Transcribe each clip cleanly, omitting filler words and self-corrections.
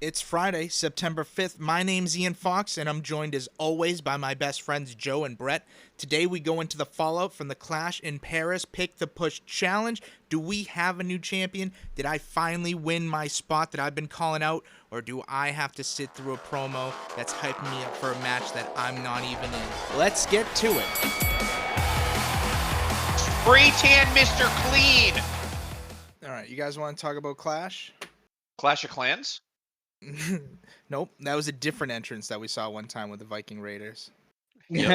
It's Friday, September 5th. My name's Ian Fox, and I'm joined as always by my best friends Joe and Brett. Today we go into the fallout from the Clash in Paris Pick the Push Challenge. Do we have a new champion? Did I finally win my spot that I've been calling out? Or do I have to sit through a promo that's hyping me up for a match that I'm not even in? Let's get to it. Spray tan Mr. Clean. Alright, you guys want to talk about Clash? Clash of Clans? Nope, that was a different entrance that we saw one time with the Viking Raiders. No,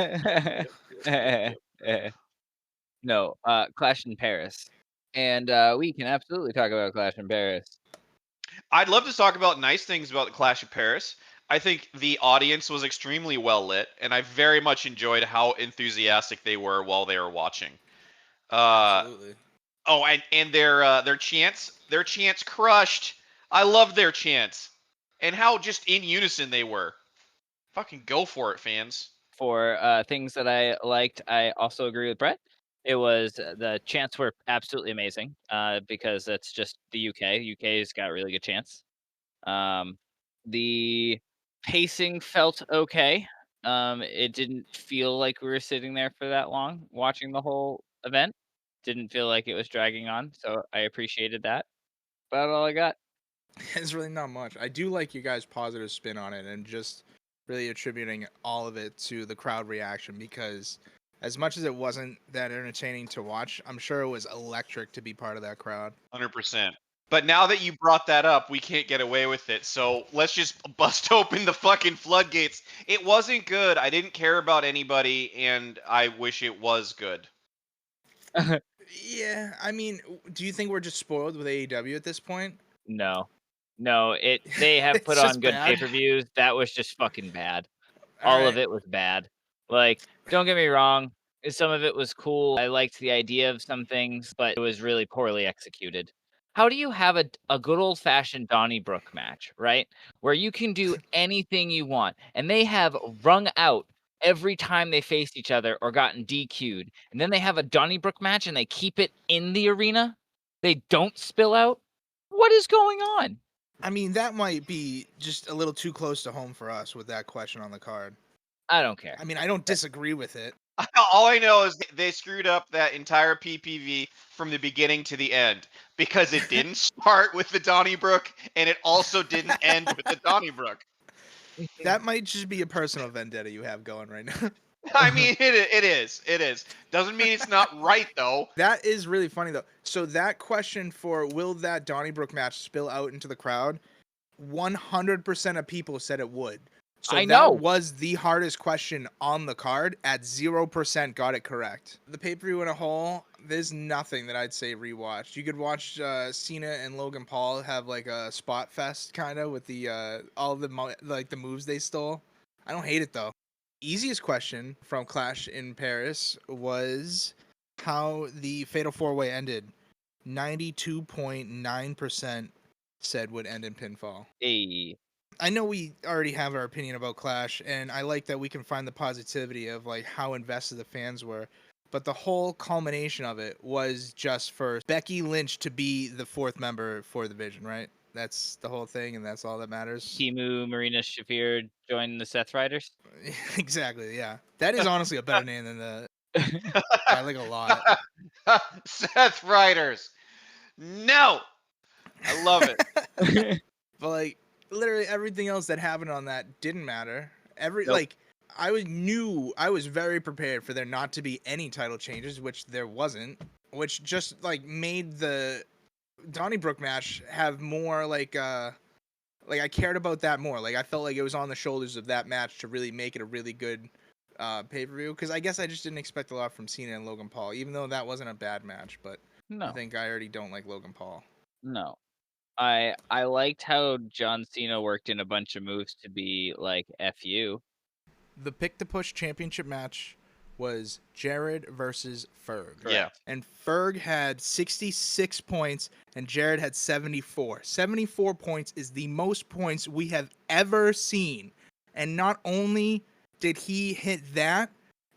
Clash in Paris. And we can absolutely talk about Clash in Paris. I'd love to talk about nice things about the Clash of Paris. I think the audience was extremely well lit, and I very much enjoyed how enthusiastic they were while they were watching. Absolutely. Oh, and their chants crushed. I loved their chants, and how just in unison they were. Fucking go for it, fans. For things that I liked, I also agree with Brett. It was the chants were absolutely amazing because it's just the UK. UK's got a really good chants. The pacing felt okay. It didn't feel like we were sitting there for that long watching the whole event. Didn't feel like it was dragging on, so I appreciated that. About all I got. It's really not much. I do like you guys' positive spin on it and just really attributing all of it to the crowd reaction, because as much as it wasn't that entertaining to watch, I'm sure it was electric to be part of that crowd. 100%. But now that you brought that up, we can't get away with it. So let's just bust open the fucking floodgates. It wasn't good. I didn't care about anybody, and I wish it was good. Yeah, I mean, do you think we're just spoiled with AEW at this point? No, they have It's put just on good bad. pay-per-views. That was just fucking bad. All of it was bad. Like, don't get me wrong, some of it was cool. I liked the idea of some things, but it was really poorly executed. How do you have a good old-fashioned Donnybrook match, right? Where you can do anything you want, and they have wrung out every time they faced each other or gotten DQ'd, and then they have a Donnybrook match and they keep it in the arena? They don't spill out? What is going on? I mean, that might be just a little too close to home for us with that question on the card. I don't care. I mean, I don't disagree with it. All I know is they screwed up that entire PPV from the beginning to the end, because it didn't start with the Donnybrook and it also didn't end with the Donnybrook. That might just be a personal vendetta you have going right now. I mean, it is. Doesn't mean it's not right, though. That is really funny, though. So that question for will that Donnybrook match spill out into the crowd, 100% of people said it would. So I know. that was the hardest question on the card. At 0% got it correct. The pay-per-view in a whole, there's nothing that I'd say rewatch. You could watch Cena and Logan Paul have like a spot fest kind of with the all the the moves they stole. I don't hate it though. Easiest question from Clash in Paris was how the Fatal 4-Way ended. 92.9% said would end in pinfall. Hey. I know we already have our opinion about Clash, and I like that we can find the positivity of like how invested the fans were. But the whole culmination of it was just for Becky Lynch to be the fourth member for the Vision, right? That's the whole thing, and that's all that matters. Timu Marina Shafir joined the Seth Riders. Exactly, yeah. That is honestly a better name than the. I like a lot. Seth Riders. No, I love it. But like literally everything else that happened on that didn't matter. Nope. Like I was very prepared for there not to be any title changes, which there wasn't, which just like made the Donnybrook match have more like I cared about that more. Like I felt like it was on the shoulders of that match to really make it a really good pay-per-view, because I guess I just didn't expect a lot from Cena and Logan Paul, even though that wasn't a bad match, but No. I think I already don't like Logan Paul. No. I liked how John Cena worked in a bunch of moves to be like FU. The Pick to Push Championship match was Jared versus Ferg. Yeah. And Ferg had 66 points and Jared had 74. 74 points is the most points we have ever seen. And not only did he hit that,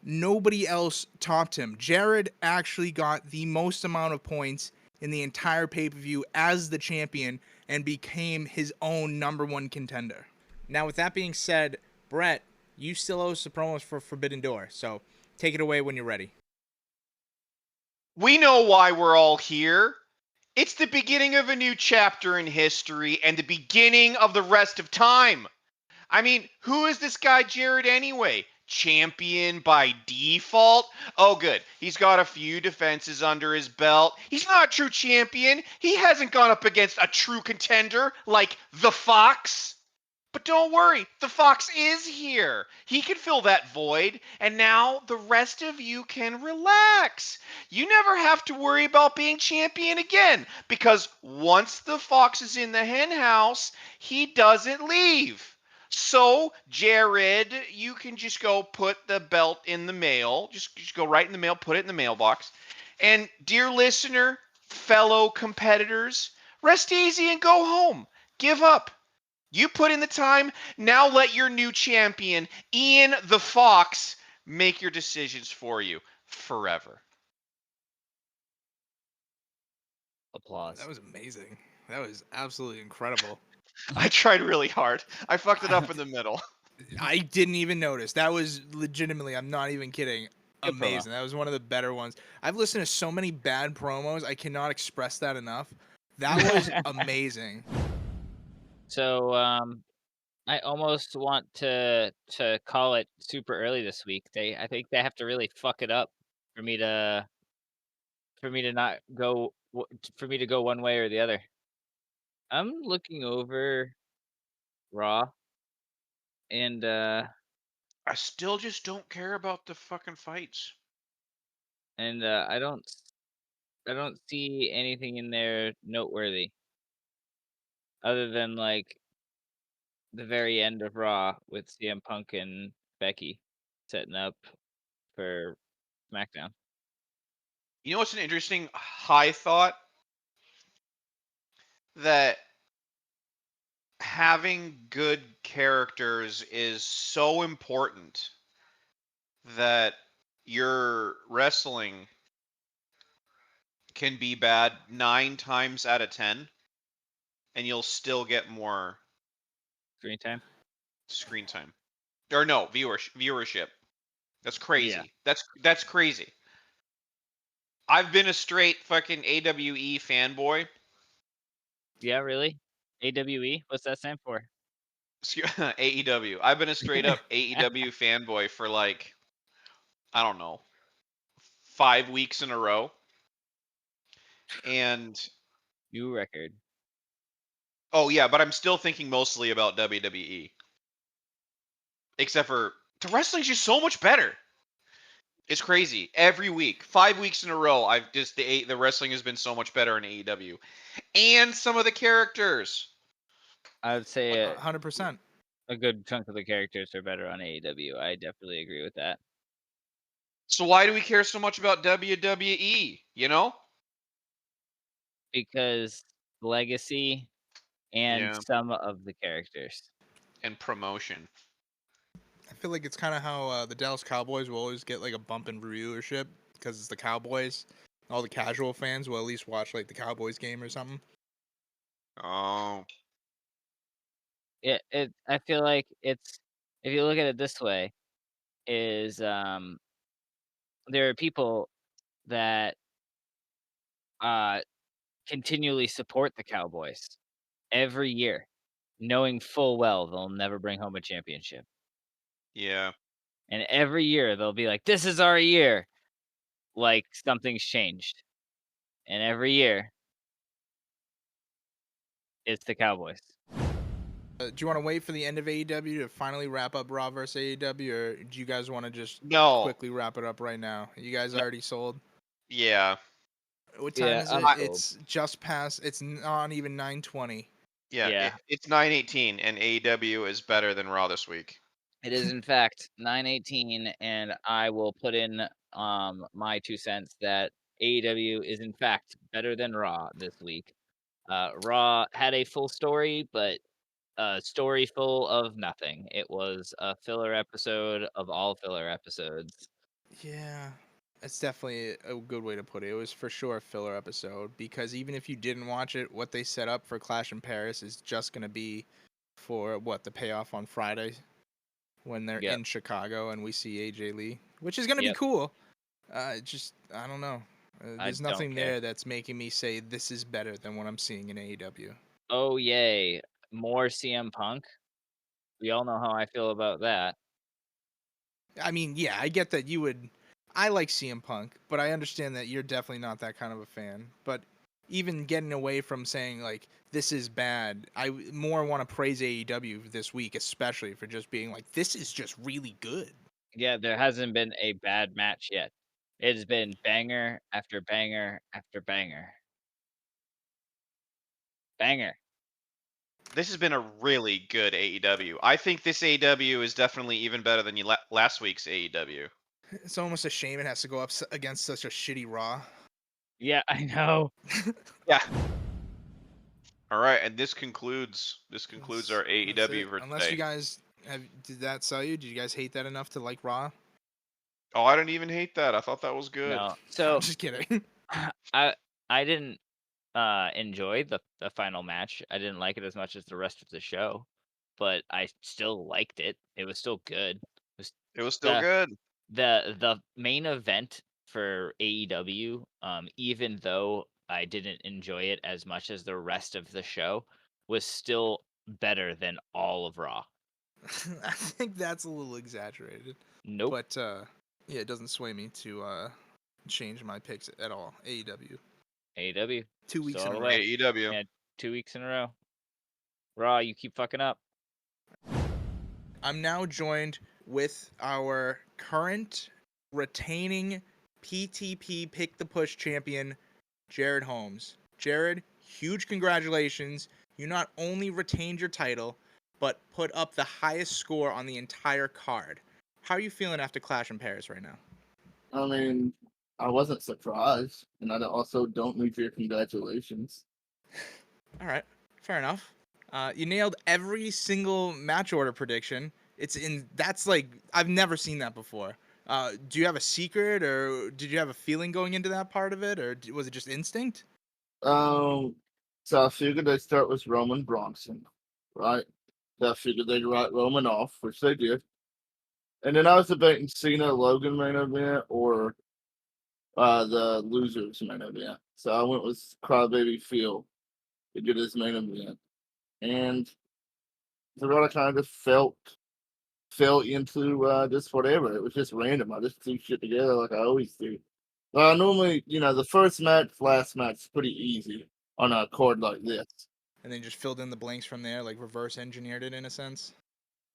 nobody else topped him. Jared actually got the most amount of points in the entire pay-per-view as the champion and became his own #1 contender. Now, with that being said, Brett, you still owe us the promos for Forbidden Door, so take it away when you're ready. We know why we're all here. It's the beginning of a new chapter in history and the beginning of the rest of time. I mean, who is this guy Jared anyway? Champion by default? Oh, good. He's got a few defenses under his belt. He's not a true champion. He hasn't gone up against a true contender like the Fox. But don't worry, the Fox is here. He can fill that void, and now the rest of you can relax. You never have to worry about being champion again, because once the Fox is in the hen house, he doesn't leave. So, Jared, you can just go put the belt in the mail. Just go right in the mail, put it in the mailbox. And dear listener, fellow competitors, rest easy and go home. Give up. You put in the time. Now let your new champion, Ian the Fox, make your decisions for you forever. Applause. That was amazing. That was absolutely incredible. I tried really hard. I fucked it up in the middle. I didn't even notice. That was legitimately, I'm not even kidding, Good promo. amazing. That was one of the better ones. I've listened to so many bad promos. I cannot express that enough. That was amazing. So I almost want to call it super early this week. I think they have to really fuck it up for me to not go for me to go one way or the other. I'm looking over Raw and I still just don't care about the fucking fights. I don't see anything in there noteworthy other than like the very end of Raw with CM Punk and Becky setting up for SmackDown. You know what's an interesting high thought? That having good characters is so important that your wrestling can be bad 9 times out of 10 and you'll still get more Screen time. screen time. Or no, viewership. That's crazy. That's crazy. I've been a straight fucking AWE fanboy. Yeah, really? AWE? What's that stand for? AEW. I've been a straight up AEW fanboy for like, I don't know, 5 weeks in a row. And New record. oh yeah, but I'm still thinking mostly about WWE. Except for the wrestling's just so much better. It's crazy. Every week, 5 weeks in a row, I've just the wrestling has been so much better in AEW, and some of the characters. I would say 100%. a good chunk of the characters are better on AEW. I definitely agree with that. So why do we care so much about WWE? You know? Because legacy and Yeah. some of the characters. And promotion. I feel like it's kind of how the Dallas Cowboys will always get like a bump in viewership because it's the Cowboys. All the casual fans will at least watch like the Cowboys game or something. Oh. I feel like it's, if you look at it this way, is there are people that continually support the Cowboys every year, knowing full well they'll never bring home a championship. Yeah. And every year they'll be like, "This is our year." Like something's changed. And every year it's the Cowboys. Do you want to wait for the end of AEW to finally wrap up Raw versus AEW, or do you guys want to just No. quickly wrap it up right now? You guys already sold? Yeah. What time Yeah, is I'm it? sold. It's just past. It's not even 9:20. Yeah. Yeah. It's 9:18, and AEW is better than Raw this week. It is in fact 9:18, and I will put in my 2 cents that AEW is in fact better than Raw this week. Raw had a full story, but a story full of nothing. It was a filler episode of all filler episodes. Yeah. It's definitely a good way to put it. It was for sure a filler episode because even if you didn't watch it, what they set up for Clash in Paris is just going to be for the payoff on Friday when they're Yep. in Chicago and we see AJ Lee, which is going to be Yep. cool. Just, I don't know. I There's don't nothing care. there that's making me say this is better than what I'm seeing in AEW. Oh, yay. More CM Punk. We all know how I feel about that. I mean, yeah, I get that you would. I like CM Punk, but I understand that you're definitely not that kind of a fan. But even getting away from saying like this is bad, I more want to praise AEW this week, especially for just being like this is just really good. Yeah, there hasn't been a bad match yet. It has been banger after banger after banger. Banger. This has been a really good AEW. I think this AEW is definitely even better than last week's AEW. It's almost a shame it has to go up against such a shitty Raw. Yeah, I know. Yeah. All right, and this concludes our That's AEW it. for Unless you today. guys did that sell you? Did you guys hate that enough to like Raw? Oh, I didn't even hate that. I thought that was good. No. I'm So just kidding. I didn't enjoy the final match. I didn't like it as much as the rest of the show, but I still liked it. It was still good. It was It was still the good. the main event for AEW, even though I didn't enjoy it as much as the rest of the show, was still better than all of Raw. I think that's a little exaggerated. Nope. But yeah, it doesn't sway me to change my picks at all. AEW. AEW. 2 weeks Still in all a the row. way. AEW. And 2 weeks in a row. Raw, you keep fucking up. I'm now joined with our current retaining PTP Pick the Push champion, Jared Holmes. Jared, huge congratulations. You not only retained your title, but put up the highest score on the entire card. How are you feeling after Clash in Paris right now? I mean, I wasn't surprised, and I also don't need your congratulations. All right, fair enough. You nailed every single match order prediction. That's like I've never seen that before. Do you have a secret, or did you have a feeling going into that part of it, or was it just instinct? Um, so I figured they'd start with Roman Bronson, right? So I figured they'd write Roman off, which they did. And then I was debating Cena Logan main event or the losers main event. So I went with Crybaby Phil to get his main event. And the what I kind of fell into just whatever. It was just random. I just threw shit together like I always do. Normally, the first match, last match is pretty easy on a card like this, And then just filled in the blanks from there, like reverse engineered it in a sense.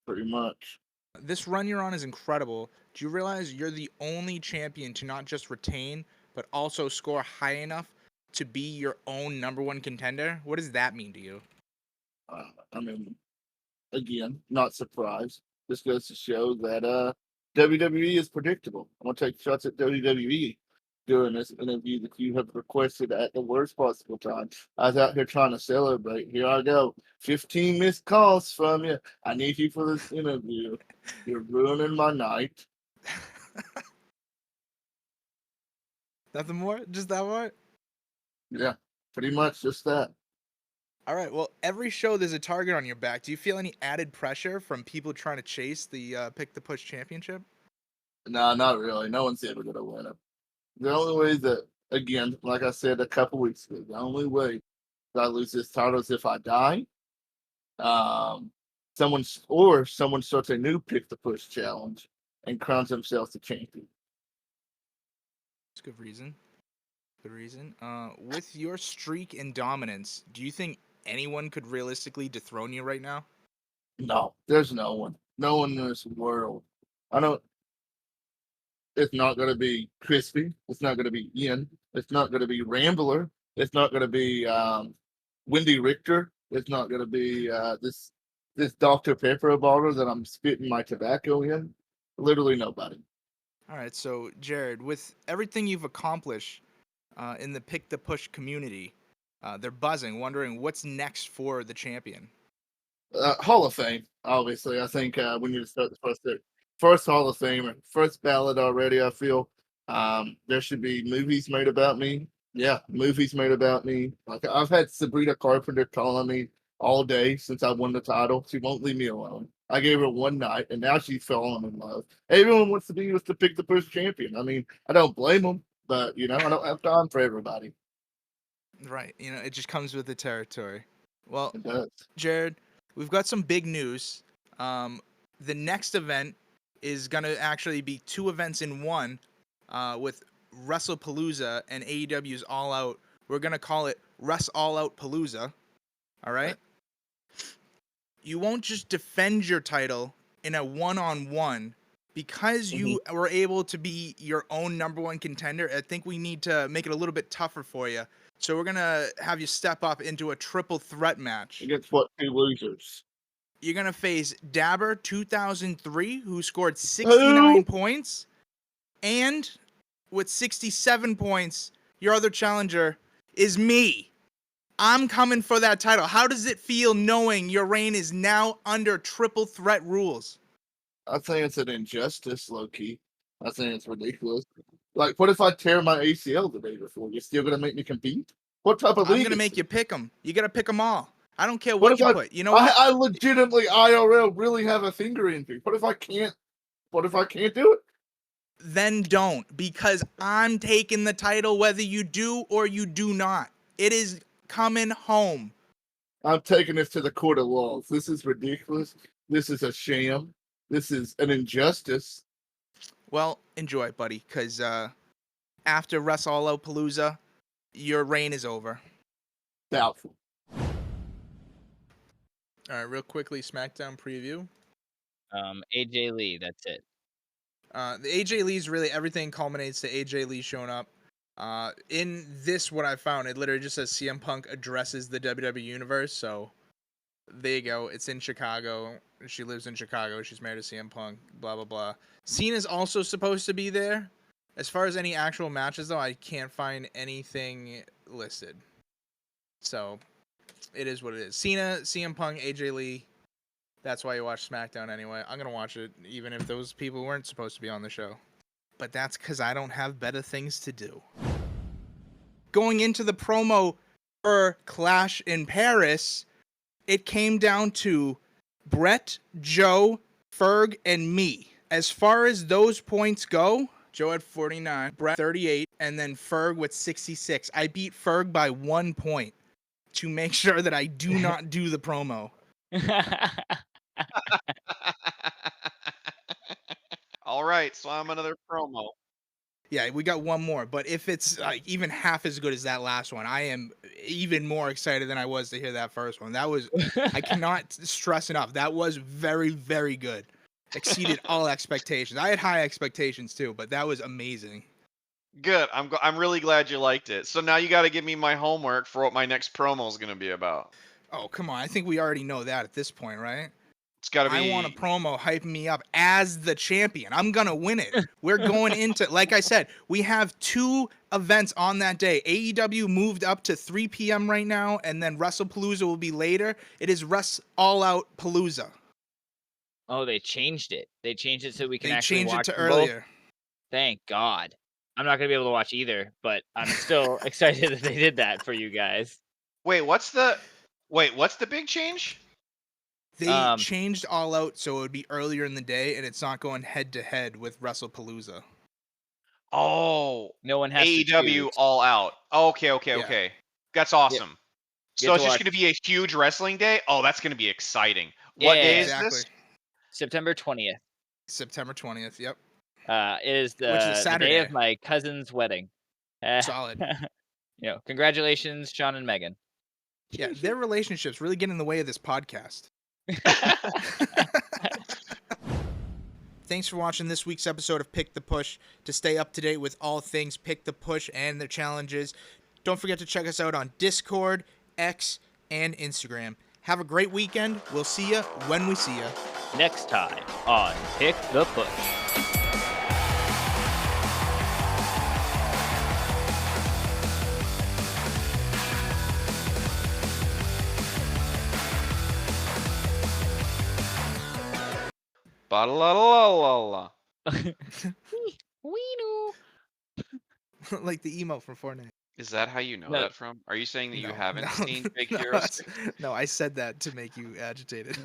pretty much. This run you're on is incredible. Do you realize you're the only champion to not just retain, but also score high enough to be your own number one contender? What does that mean to you? I mean, again, not surprised. This goes to show that WWE is predictable. I'm gonna take shots at WWE during this interview that you have requested at the worst possible time. I was out here trying to celebrate. Here I go. 15 missed calls from you. I need you for this interview. You're ruining my night. Nothing more? Just that one? Yeah, pretty much just that. All right. Well, every show there's a target on your back. Do you feel any added pressure from people trying to chase the Pick the Push championship? No, not really. No one's ever gonna win it. The only way that, again, like I said a couple weeks ago, the only way that I lose this title is if I die. Um, someone starts a new Pick the Push challenge and crowns themselves the champion. It's a good reason. Good reason. With your streak and dominance, do you think anyone could realistically dethrone you right now? No, there's no one. No one in this world. I don't. It's not going to be Crispy. It's not going to be Ian. It's not going to be Rambler. It's not going to be Wendy Richter. It's not going to be this Dr. Pepper bottle that I'm spitting my tobacco in. Literally nobody. All right. So, Jared, with everything you've accomplished in the Pick the Push community, they're buzzing, wondering what's next for the champion. Hall of Fame, obviously. I think we need to start the first Hall of Famer, first ballot already. I feel There should be movies made about me. Yeah, movies made about me. Like I've had Sabrina Carpenter calling me all day since I won the title. She won't leave me alone. I gave her one night, and now she's falling in love. Everyone wants to be with the Pick the Push champion. I mean, I don't blame them, but I don't have time for everybody. Right. It just comes with the territory. Well, It does. Jared, we've got some big news. The next event is going to actually be 2 events in one with WrestlePalooza and AEW's All Out. We're going to call it Wrest All Out Palooza. All right? You won't just defend your title in a one-on-one because you were able to be your own #1 contender. I think we need to make it a little bit tougher for you. So we're going to have you step up into a triple threat match. Against what, 2 losers? You're going to face Dabber 2003, who scored 69 points. And with 67 points, your other challenger is me. I'm coming for that title. How does it feel knowing your reign is now under triple threat rules? I think it's an injustice, low key. I think it's ridiculous. Like, what if I tear my ACL the day before? You're still gonna make me compete? What type of league? I'm gonna make you pick them. You gotta pick them all. I don't care What what if you put. You know what? I legitimately IRL really have a finger injury. What if I can't? What if I can't do it? Then don't, because I'm taking the title whether you do or you do not. It is coming home. I'm taking this to the court of laws. This is ridiculous. This is a sham. This is an injustice. Well, enjoy, buddy, because after WrestlePalooza, your reign is over. Doubtful. All right, real quickly, SmackDown preview. AJ Lee, that's it. The AJ Lee's really everything culminates to AJ Lee showing up. In this, what I found, it literally just says CM Punk addresses the WWE Universe. So there you go. It's in Chicago. She lives in Chicago. She's married to CM Punk. Blah, blah, blah. Cena's also supposed to be there. As far as any actual matches, though, I can't find anything listed. So it is what it is. Cena, CM Punk, AJ Lee. That's why you watch SmackDown anyway. I'm going to watch it even if those people weren't supposed to be on the show. But that's because I don't have better things to do. Going into the promo for Clash in Paris, it came down to Brett, Joe, Ferg, and me. As far as those points go, Joe had 49, Brett 38, and then Ferg with 66. I beat Ferg by 1 point to make sure that I do not do the promo. All right, so I'm another promo. Yeah, we got one more, but if it's like even half as good as that last one, I am even more excited than I was to hear that first one. That was, I cannot stress enough. That was very, very good. Exceeded all expectations. I had high expectations too, but that was amazing. Good. I'm really glad you liked it. So now you got to give me my homework for what my next promo is going to be about. Oh, come on. I think we already know that at this point, right? It's got to be. I want a promo hyping me up as the champion. I'm going to win it. We're going into, like I said, we have 2 events on that day. AEW moved up to 3 p.m. right now, and then WrestlePalooza will be later. It is Wrest All Out Palooza. Oh, they changed it. They changed it so we can They actually changed watch it to them both? earlier. Thank God. I'm not going to be able to watch either, but I'm still excited that they did that for you guys. Wait, what's the big change? They changed All Out so it would be earlier in the day, and it's not going head-to-head with WrestlePalooza. Oh, no one has AEW to choose. All Out. Okay. That's awesome. So it's just going to be a huge wrestling day? Oh, that's going to be exciting. What day is this? September 20th. September 20th, yep. Is Which is a the Saturday. day of my cousin's wedding. Solid. Congratulations, Sean and Megan. Yeah, their relationships really get in the way of this podcast. Thanks for watching this week's episode of Pick the Push. To stay up to date with all things Pick the Push and their challenges, don't forget to check us out on Discord, X, and Instagram. Have a great weekend. We'll see you when we see you. Next time on Pick the Push. Ba-la-la-la-la. Wee-noo. like the emote from Fortnite. Is that how you know No. that from? Are you saying that you No, haven't no, seen Big no, Hero that's- 6? no, I said that to make you agitated.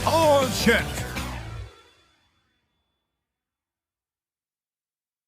All check.